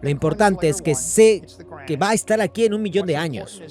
Lo importante es que sé que va a estar aquí en 1 millón de años.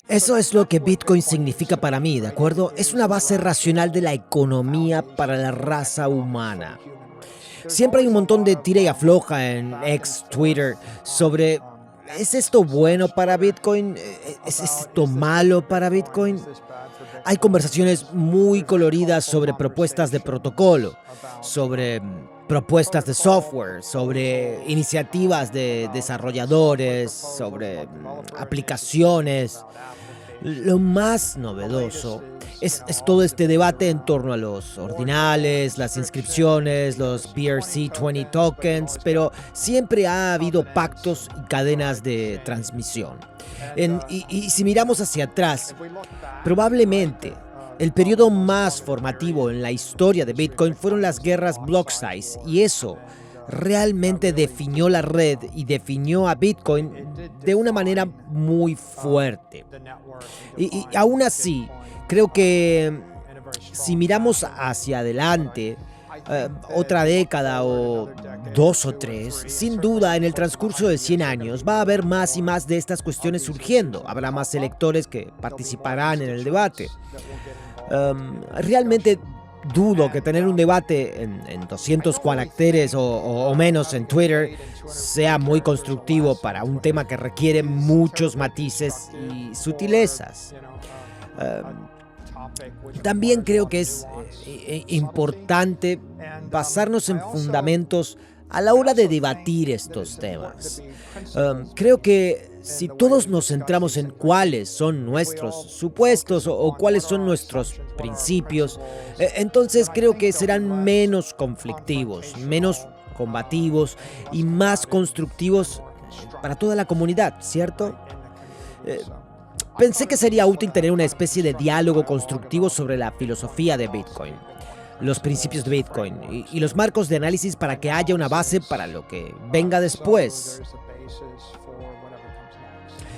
Eso es lo que Bitcoin significa para mí, ¿de acuerdo? Es una base racional de la economía para la raza humana. Siempre hay un montón de tira y afloja en ex Twitter sobre ¿es esto bueno para Bitcoin? ¿Es esto malo para Bitcoin? Hay conversaciones muy coloridas sobre propuestas de protocolo, sobre propuestas de software, sobre iniciativas de desarrolladores, sobre aplicaciones. Lo más novedoso es todo este debate en torno a los ordinales, las inscripciones, los BRC-20 tokens, pero siempre ha habido pactos y cadenas de transmisión. Y si miramos hacia atrás, probablemente el periodo más formativo en la historia de Bitcoin fueron las guerras block size, y eso realmente definió la red y definió a Bitcoin de una manera muy fuerte. Y aún así, creo que si miramos hacia adelante, otra década o 2 o 3, sin duda en el transcurso de 100 años va a haber más y más de estas cuestiones surgiendo. Habrá más electores que participarán en el debate. Realmente dudo que tener un debate en 200 caracteres o menos en Twitter sea muy constructivo para un tema que requiere muchos matices y sutilezas. También creo que es importante basarnos en fundamentos a la hora de debatir estos temas. Creo que si todos nos centramos en cuáles son nuestros supuestos o cuáles son nuestros principios, entonces creo que serán menos conflictivos, menos combativos y más constructivos para toda la comunidad, ¿cierto? Pensé que sería útil tener una especie de diálogo constructivo sobre la filosofía de Bitcoin, los principios de Bitcoin y los marcos de análisis para que haya una base para lo que venga después.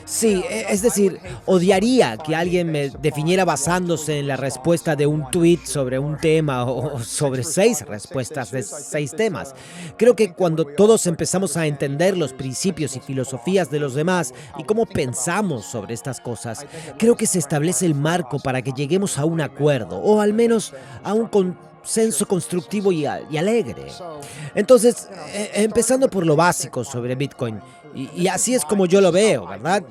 Sí, es decir, odiaría que alguien me definiera basándose en la respuesta de un tweet sobre un tema o sobre 6 respuestas de 6 temas. Creo que cuando todos empezamos a entender los principios y filosofías de los demás y cómo pensamos sobre estas cosas, creo que se establece el marco para que lleguemos a un acuerdo o al menos a un consenso constructivo y alegre. Entonces, empezando por lo básico sobre Bitcoin, y así es como yo lo veo, ¿verdad?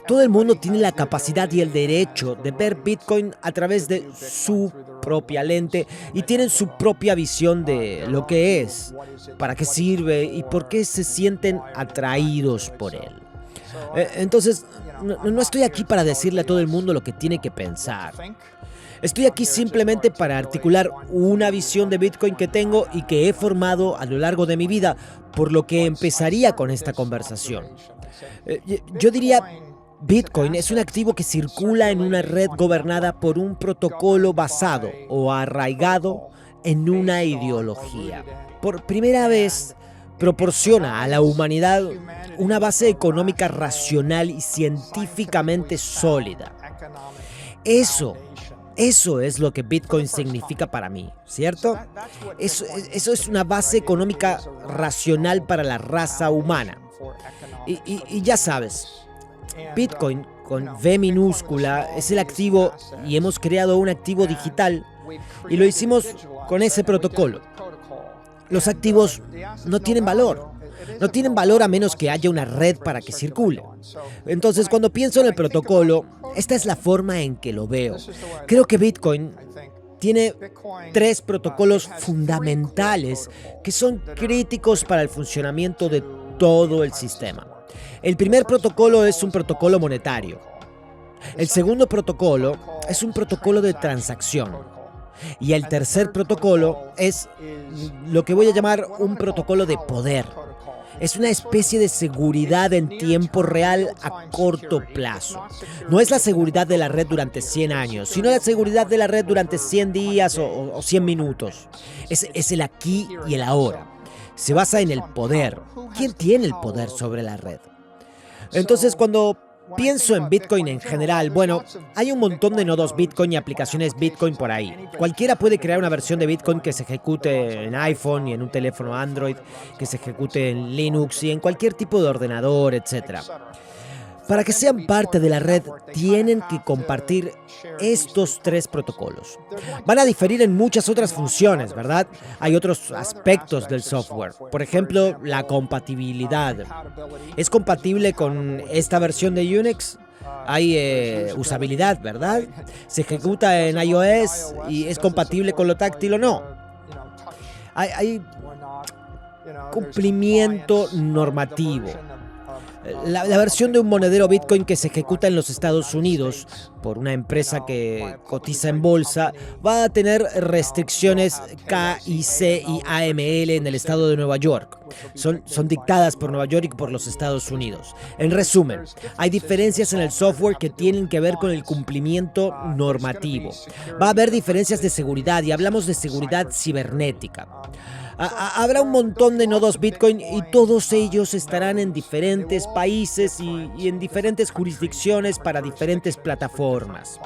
Todo el mundo tiene la capacidad y el derecho de ver Bitcoin a través de su propia lente y tienen su propia visión de lo que es, para qué sirve y por qué se sienten atraídos por él. Entonces, no estoy aquí para decirle a todo el mundo lo que tiene que pensar. Estoy aquí simplemente para articular una visión de Bitcoin que tengo y que he formado a lo largo de mi vida, por lo que empezaría con esta conversación. Yo diría, Bitcoin es un activo que circula en una red gobernada por un protocolo basado o arraigado en una ideología. Por primera vez, proporciona a la humanidad una base económica racional y científicamente sólida. Eso es lo que Bitcoin significa para mí, ¿cierto? Eso es una base económica racional para la raza humana. Y ya sabes, Bitcoin con V minúscula es el activo y hemos creado un activo digital y lo hicimos con ese protocolo. Los activos no tienen valor. No tienen valor a menos que haya una red para que circule. Entonces, cuando pienso en el protocolo, esta es la forma en que lo veo. Creo que Bitcoin tiene 3 protocolos fundamentales que son críticos para el funcionamiento de todo el sistema. El primer protocolo es un protocolo monetario. El segundo protocolo es un protocolo de transacción. Y el tercer protocolo es lo que voy a llamar un protocolo de poder. Es una especie de seguridad en tiempo real a corto plazo. No es la seguridad de la red durante 100 años, sino la seguridad de la red durante 100 días o 100 minutos. Es el aquí y el ahora. Se basa en el poder. ¿Quién tiene el poder sobre la red? Entonces, cuando pienso en Bitcoin en general, bueno, hay un montón de nodos Bitcoin y aplicaciones Bitcoin por ahí. Cualquiera puede crear una versión de Bitcoin que se ejecute en iPhone y en un teléfono Android, que se ejecute en Linux y en cualquier tipo de ordenador, etc. Para que sean parte de la red, tienen que compartir estos tres protocolos. Van a diferir en muchas otras funciones, ¿verdad? Hay otros aspectos del software. Por ejemplo, la compatibilidad. ¿Es compatible con esta versión de Unix? Hay usabilidad, ¿verdad? ¿Se ejecuta en iOS y es compatible con lo táctil o no? Hay cumplimiento normativo. La versión de un monedero Bitcoin que se ejecuta en los Estados Unidos por una empresa que cotiza en bolsa va a tener restricciones KIC y AML en el estado de Nueva York. Son dictadas por Nueva York y por los Estados Unidos. En resumen, hay diferencias en el software que tienen que ver con el cumplimiento normativo. Va a haber diferencias de seguridad y hablamos de seguridad cibernética. Habrá un montón de nodos Bitcoin y todos ellos estarán en diferentes países y en diferentes jurisdicciones para diferentes plataformas.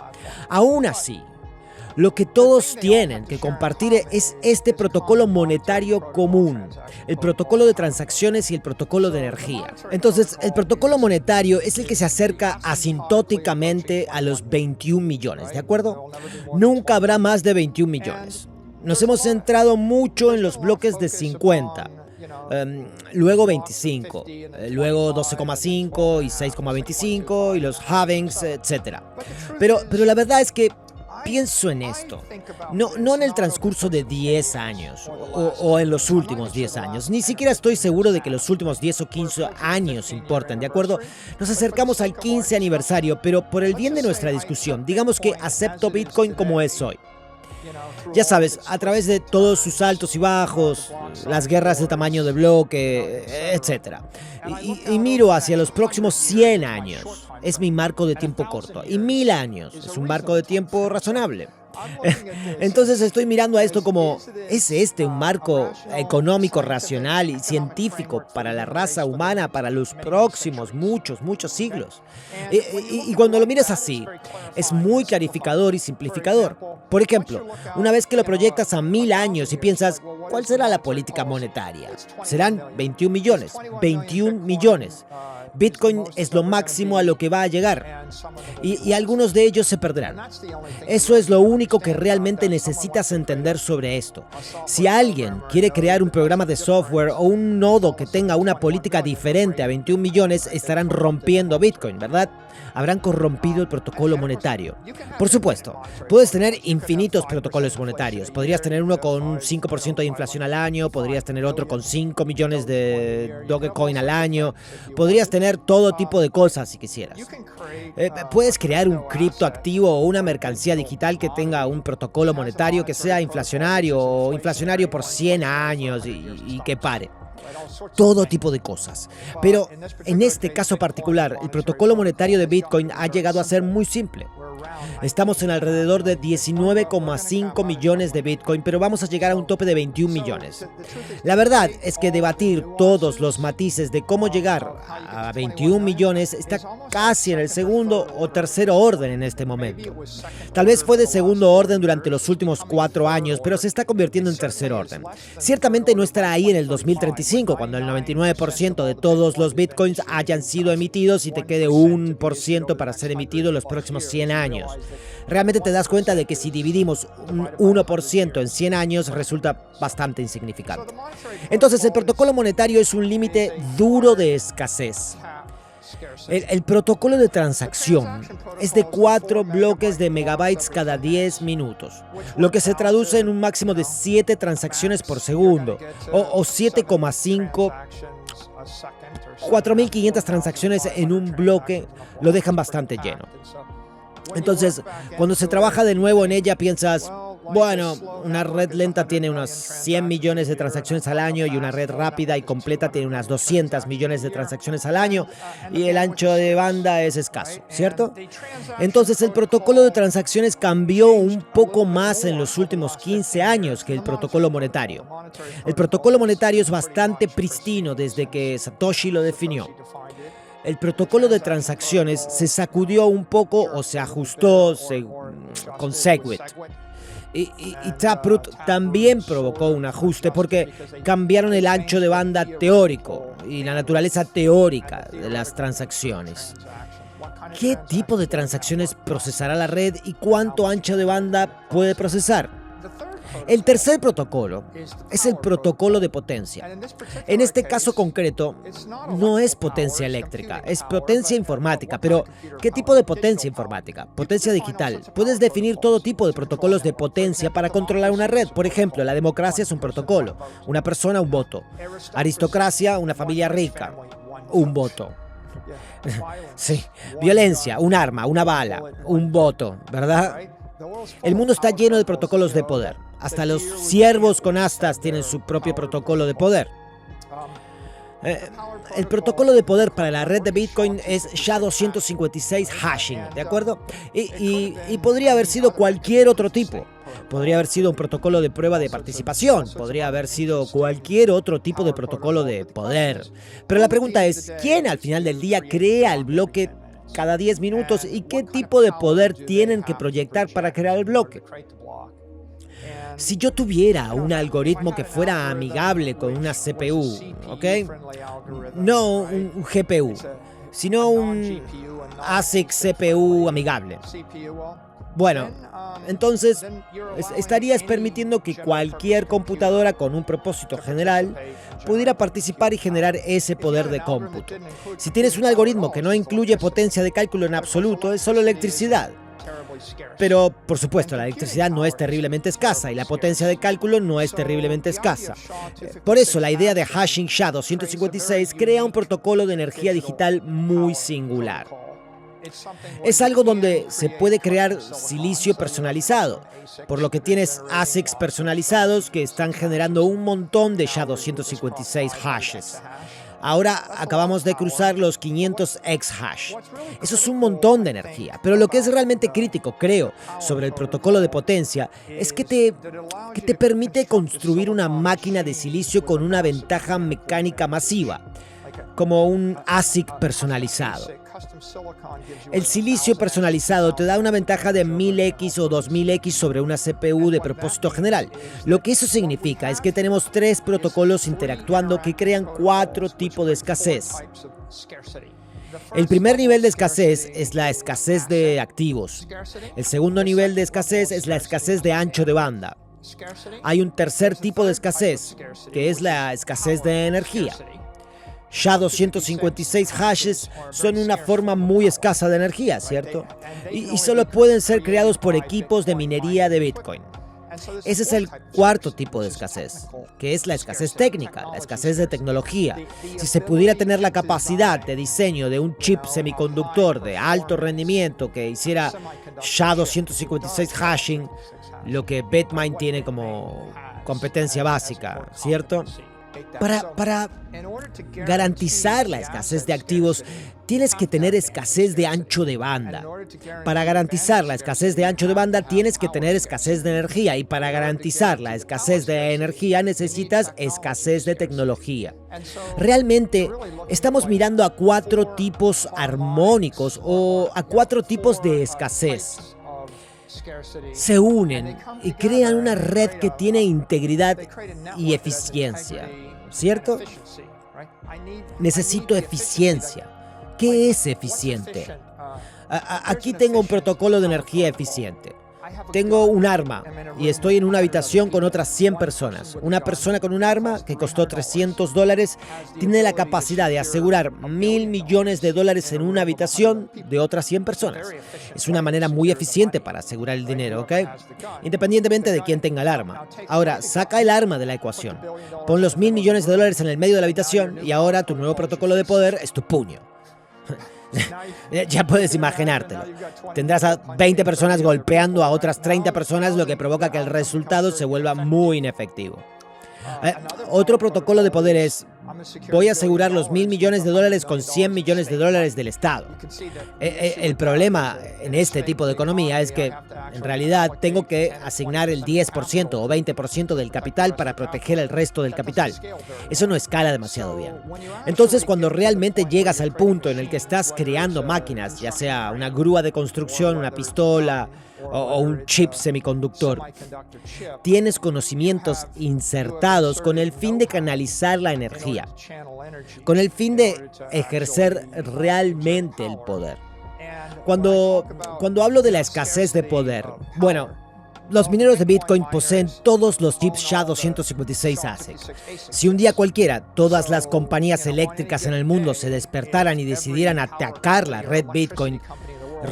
Aún así, lo que todos tienen que compartir es este protocolo monetario común, el protocolo de transacciones y el protocolo de energía. Entonces, el protocolo monetario es el que se acerca asintóticamente a los 21 millones, ¿de acuerdo? Nunca habrá más de 21 millones. Nos hemos centrado mucho en los bloques de 50, luego 25, luego 12,5 y 6,25 y los halvings, etc. Pero la verdad es que pienso en esto, no en el transcurso de 10 años o en los últimos 10 años. Ni siquiera estoy seguro de que los últimos 10 o 15 años importen, ¿de acuerdo? Nos acercamos al 15 aniversario, pero por el bien de nuestra discusión, digamos que acepto Bitcoin como es hoy. Ya sabes, a través de todos sus altos y bajos, las guerras de tamaño de bloque, etc. Y miro hacia los próximos 100 años. Es mi marco de tiempo corto. Y 1000 años es un marco de tiempo razonable. Entonces estoy mirando a esto como, ¿es este un marco económico, racional y científico para la raza humana para los próximos muchos siglos? Y cuando lo miras así, es muy clarificador y simplificador. Por ejemplo, una vez que lo proyectas a 1000 años y piensas, ¿cuál será la política monetaria? Serán 21 millones. 21 millones. Bitcoin es lo máximo a lo que va a llegar y algunos de ellos se perderán. Eso es lo único que realmente necesitas entender sobre esto. Si alguien quiere crear un programa de software o un nodo que tenga una política diferente a 21 millones, estarán rompiendo Bitcoin, ¿verdad? Habrán corrompido el protocolo monetario. Por supuesto, puedes tener infinitos protocolos monetarios. Podrías tener uno con un 5% de inflación al año, podrías tener otro con 5 millones de Dogecoin al año, podrías tener todo tipo de cosas si quisieras. Puedes crear un criptoactivo o una mercancía digital que tenga un protocolo monetario que sea inflacionario o inflacionario por 100 años y que pare. Todo tipo de cosas. Pero en este caso particular, el protocolo monetario de Bitcoin ha llegado a ser muy simple. Estamos en alrededor de 19,5 millones de Bitcoin, pero vamos a llegar a un tope de 21 millones. La verdad es que debatir todos los matices de cómo llegar a 21 millones está casi en el segundo o tercer orden en este momento. Tal vez fue de segundo orden durante los últimos 4 años, pero se está convirtiendo en tercer orden. Ciertamente no estará ahí en el 2035, cuando el 99% de todos los Bitcoins hayan sido emitidos y te quede 1% para ser emitido en los próximos 100 años. Realmente te das cuenta de que si dividimos un 1% en 100 años resulta bastante insignificante. Entonces el protocolo monetario es un límite duro de escasez. El protocolo de transacción es de 4 bloques de megabytes cada 10 minutos, lo que se traduce en un máximo de 7 transacciones por segundo, o 7,5 4.500 transacciones en un bloque lo dejan bastante lleno. Entonces, cuando se trabaja de nuevo en ella, piensas, bueno, una red lenta tiene unos 100 millones de transacciones al año y una red rápida y completa tiene unas 200 millones de transacciones al año y el ancho de banda es escaso, ¿cierto? Entonces, el protocolo de transacciones cambió un poco más en los últimos 15 años que el protocolo monetario. El protocolo monetario es bastante pristino desde que Satoshi lo definió. el protocolo de transacciones se sacudió un poco o se ajustó con Segwit. Y Taproot también provocó un ajuste porque cambiaron el ancho de banda teórico y la naturaleza teórica de las transacciones. ¿Qué tipo de transacciones procesará la red y cuánto ancho de banda puede procesar? El tercer protocolo es el protocolo de potencia. En este caso concreto, no es potencia eléctrica, es potencia informática. Pero, ¿qué tipo de potencia informática? Potencia digital. Puedes definir todo tipo de protocolos de potencia para controlar una red. Por ejemplo, la democracia es un protocolo. Una persona, un voto. Aristocracia, una familia rica. Un voto. Sí. Violencia, un arma, una bala, un voto, ¿verdad? El mundo está lleno de protocolos de poder. Hasta los siervos con astas tienen su propio protocolo de poder. El protocolo de poder para la red de Bitcoin es SHA-256 hashing, ¿de acuerdo? Y podría haber sido cualquier otro tipo. Podría haber sido un protocolo de prueba de participación. Podría haber sido cualquier otro tipo de protocolo de poder. Pero la pregunta es, ¿quién al final del día crea el bloque cada 10 minutos y qué tipo de poder tienen que proyectar para crear el bloque? Si yo tuviera un algoritmo que fuera amigable con una CPU, ¿ok? No un GPU, sino un ASIC CPU amigable. Bueno, entonces estarías permitiendo que cualquier computadora con un propósito general pudiera participar y generar ese poder de cómputo. Si tienes un algoritmo que no incluye potencia de cálculo en absoluto, es solo electricidad. Pero, por supuesto, la electricidad no es terriblemente escasa y la potencia de cálculo no es terriblemente escasa. Por eso, la idea de hashing SHA-256 crea un protocolo de energía digital muy singular. Es algo donde se puede crear silicio personalizado, por lo que tienes ASICs personalizados que están generando un montón de SHA-256 hashes. Ahora acabamos de cruzar los 500 exahash. Eso es un montón de energía, pero lo que es realmente crítico, creo, sobre el protocolo de potencia es que te permite construir una máquina de silicio con una ventaja mecánica masiva, como un ASIC personalizado. El silicio personalizado te da una ventaja de 1000x o 2000x sobre una CPU de propósito general. Lo que eso significa es que tenemos 3 protocolos interactuando que crean 4 tipos de escasez. El primer nivel de escasez es la escasez de activos. El segundo nivel de escasez es la escasez de ancho de banda. Hay un tercer tipo de escasez, que es la escasez de energía. SHA-256 hashes son una forma muy escasa de energía, ¿cierto? Y solo pueden ser creados por equipos de minería de Bitcoin. Ese es el cuarto tipo de escasez, que es la escasez técnica, la escasez de tecnología. Si se pudiera tener la capacidad de diseño de un chip semiconductor de alto rendimiento que hiciera SHA-256 hashing, lo que Bitmain tiene como competencia básica, ¿cierto? Para garantizar la escasez de activos, tienes que tener escasez de ancho de banda. Para garantizar la escasez de ancho de banda, tienes que tener escasez de energía. Y para garantizar la escasez de energía, necesitas escasez de tecnología. Realmente, estamos mirando a 4 tipos armónicos o a 4 tipos de escasez. Se unen y crean una red que tiene integridad y eficiencia, ¿cierto? Necesito eficiencia. ¿Qué es eficiente? Aquí tengo un protocolo de energía eficiente. Tengo un arma y estoy en una habitación con otras 100 personas. Una persona con un arma que costó $300 tiene la capacidad de asegurar $1.000 millones en una habitación de otras 100 personas. Es una manera muy eficiente para asegurar el dinero, ¿ok? Independientemente de quién tenga el arma. Ahora, saca el arma de la ecuación. Pon los $1.000 millones en el medio de la habitación y ahora tu nuevo protocolo de poder es tu puño. Ya puedes imaginártelo. Tendrás a 20 personas golpeando a otras 30 personas, lo que provoca que el resultado se vuelva muy inefectivo. Otro protocolo de poder es voy a asegurar los $1.000 millones con $100 millones del Estado. El problema en este tipo de economía es que, en realidad, tengo que asignar el 10% o 20% del capital para proteger el resto del capital. Eso no escala demasiado bien. Entonces, cuando realmente llegas al punto en el que estás creando máquinas, ya sea una grúa de construcción, una pistola o un chip semiconductor, tienes conocimientos insertados con el fin de canalizar la energía, con el fin de ejercer realmente el poder. Cuando hablo de la escasez de poder, bueno, los mineros de Bitcoin poseen todos los chips SHA-256 ASIC. Si un día cualquiera todas las compañías eléctricas en el mundo se despertaran y decidieran atacar la red Bitcoin,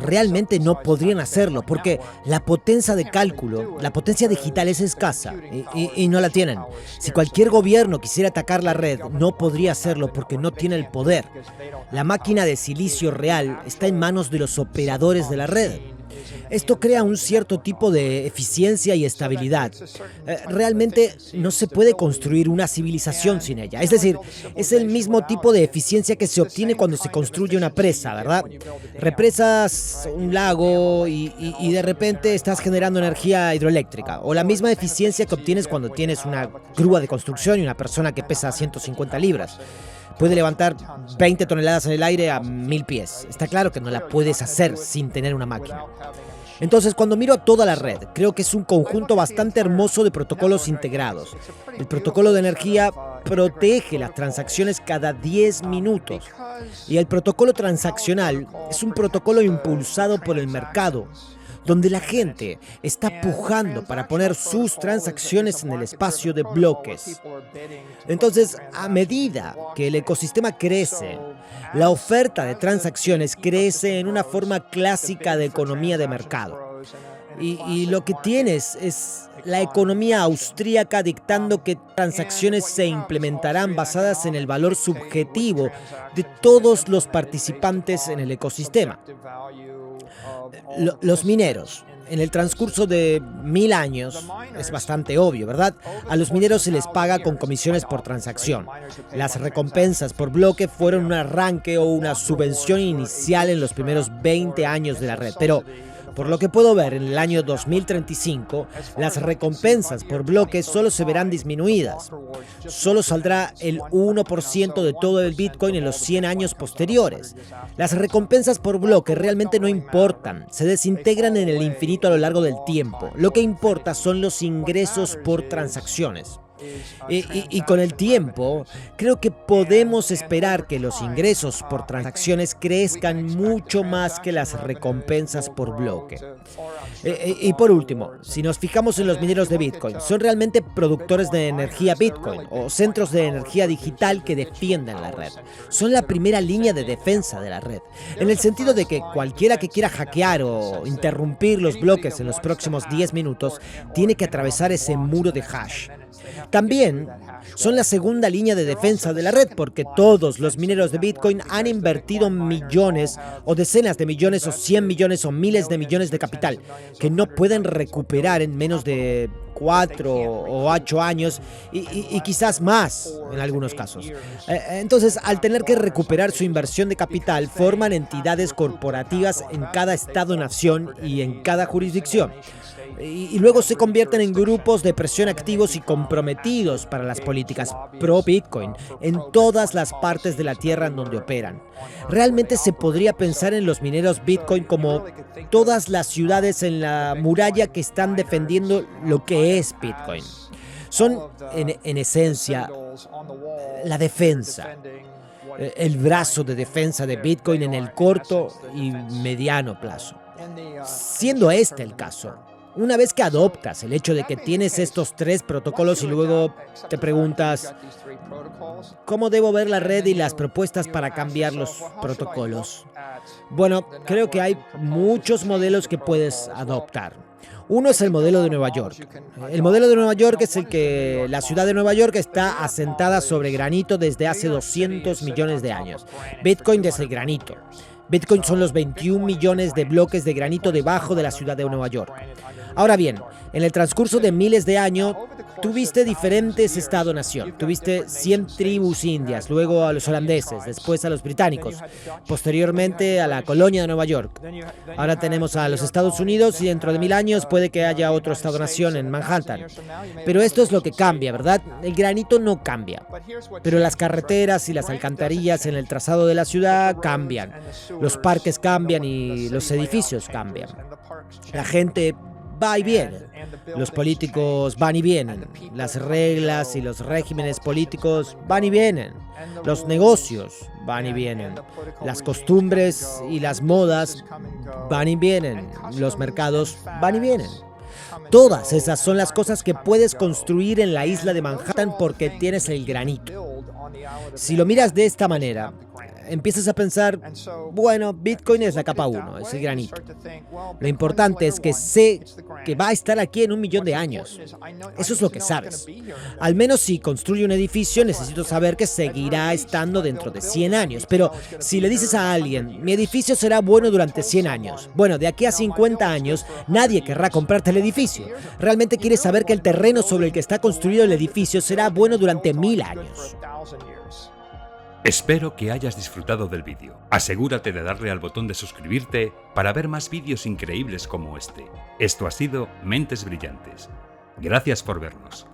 realmente no podrían hacerlo porque la potencia de cálculo, la potencia digital es escasa y no la tienen. Si cualquier gobierno quisiera atacar la red, no podría hacerlo porque no tiene el poder. La máquina de silicio real está en manos de los operadores de la red. Esto crea un cierto tipo de eficiencia y estabilidad. Realmente no se puede construir una civilización sin ella. Es decir, es el mismo tipo de eficiencia que se obtiene cuando se construye una presa, ¿verdad? Represas un lago y de repente estás generando energía hidroeléctrica. O la misma eficiencia que obtienes cuando tienes una grúa de construcción y una persona que pesa 150 libras. Puede levantar 20 toneladas en el aire a 1000 pies. Está claro que no la puedes hacer sin tener una máquina. Entonces, cuando miro a toda la red, creo que es un conjunto bastante hermoso de protocolos integrados. El protocolo de energía protege las transacciones cada 10 minutos. Y el protocolo transaccional es un protocolo impulsado por el mercado, donde la gente está pujando para poner sus transacciones en el espacio de bloques. Entonces, a medida que el ecosistema crece, la oferta de transacciones crece en una forma clásica de economía de mercado. Y lo que tienes es la economía austríaca dictando qué transacciones se implementarán basadas en el valor subjetivo de todos los participantes en el ecosistema. Los mineros, en el transcurso de 1000 años, es bastante obvio, ¿verdad? A los mineros se les paga con comisiones por transacción. Las recompensas por bloque fueron un arranque o una subvención inicial en los primeros 20 años de la red, pero por lo que puedo ver, en el año 2035, las recompensas por bloque solo se verán disminuidas. Solo saldrá el 1% de todo el Bitcoin en los 100 años posteriores. Las recompensas por bloque realmente no importan, se desintegran en el infinito a lo largo del tiempo. Lo que importa son los ingresos por transacciones. Y con el tiempo, creo que podemos esperar que los ingresos por transacciones crezcan mucho más que las recompensas por bloque. Y por último, si nos fijamos en los mineros de Bitcoin, son realmente productores de energía Bitcoin o centros de energía digital que defienden la red. Son la primera línea de defensa de la red, en el sentido de que cualquiera que quiera hackear o interrumpir los bloques en los próximos 10 minutos tiene que atravesar ese muro de hash. También son la segunda línea de defensa de la red porque todos los mineros de Bitcoin han invertido millones o decenas de millones o 100 millones o miles de millones de capital que no pueden recuperar en menos de 4 o 8 años y quizás más en algunos casos. Entonces, al tener que recuperar su inversión de capital, forman entidades corporativas en cada estado-nación y en cada jurisdicción. Y luego se convierten en grupos de presión activos y comprometidos para las políticas pro-Bitcoin en todas las partes de la tierra en donde operan. Realmente se podría pensar en los mineros Bitcoin como todas las ciudades en la muralla que están defendiendo lo que es Bitcoin. Son, en esencia, la defensa, el brazo de defensa de Bitcoin en el corto y mediano plazo. Siendo este el caso, una vez que adoptas el hecho de que tienes estos 3 protocolos y luego te preguntas, ¿cómo debo ver la red y las propuestas para cambiar los protocolos? Bueno, creo que hay muchos modelos que puedes adoptar. Uno es el modelo de Nueva York. El modelo de Nueva York es el que la ciudad de Nueva York está asentada sobre granito desde hace 200 millones de años. Bitcoin desde el granito. Bitcoin son los 21 millones de bloques de granito debajo de la ciudad de Nueva York. Ahora bien, en el transcurso de miles de años, tuviste diferentes Estado-nación. Tuviste 100 tribus indias, luego a los holandeses, después a los británicos, posteriormente a la colonia de Nueva York. Ahora tenemos a los Estados Unidos y dentro de 1000 años puede que haya otro Estado-nación en Manhattan. Pero esto es lo que cambia, ¿verdad? El granito no cambia. Pero las carreteras y las alcantarillas en el trazado de la ciudad cambian. Los parques cambian y los edificios cambian. La gente va y viene. Los políticos van y vienen. Las reglas y los regímenes políticos van y vienen. Los negocios van y vienen. Las costumbres y las modas van y vienen. Los mercados van y vienen. Todas esas son las cosas que puedes construir en la isla de Manhattan porque tienes el granito. Si lo miras de esta manera, empiezas a pensar, bueno, Bitcoin es la capa 1, es el granito. Lo importante es que sé que va a estar aquí en 1 millón de años. Eso es lo que sabes. Al menos si construyo un edificio, necesito saber que seguirá estando dentro de 100 años. Pero si le dices a alguien, mi edificio será bueno durante 100 años. Bueno, de aquí a 50 años, nadie querrá comprarte el edificio. Realmente quieres saber que el terreno sobre el que está construido el edificio será bueno durante 1000 años. Espero que hayas disfrutado del vídeo. Asegúrate de darle al botón de suscribirte para ver más vídeos increíbles como este. Esto ha sido Mentes Brillantes. Gracias por vernos.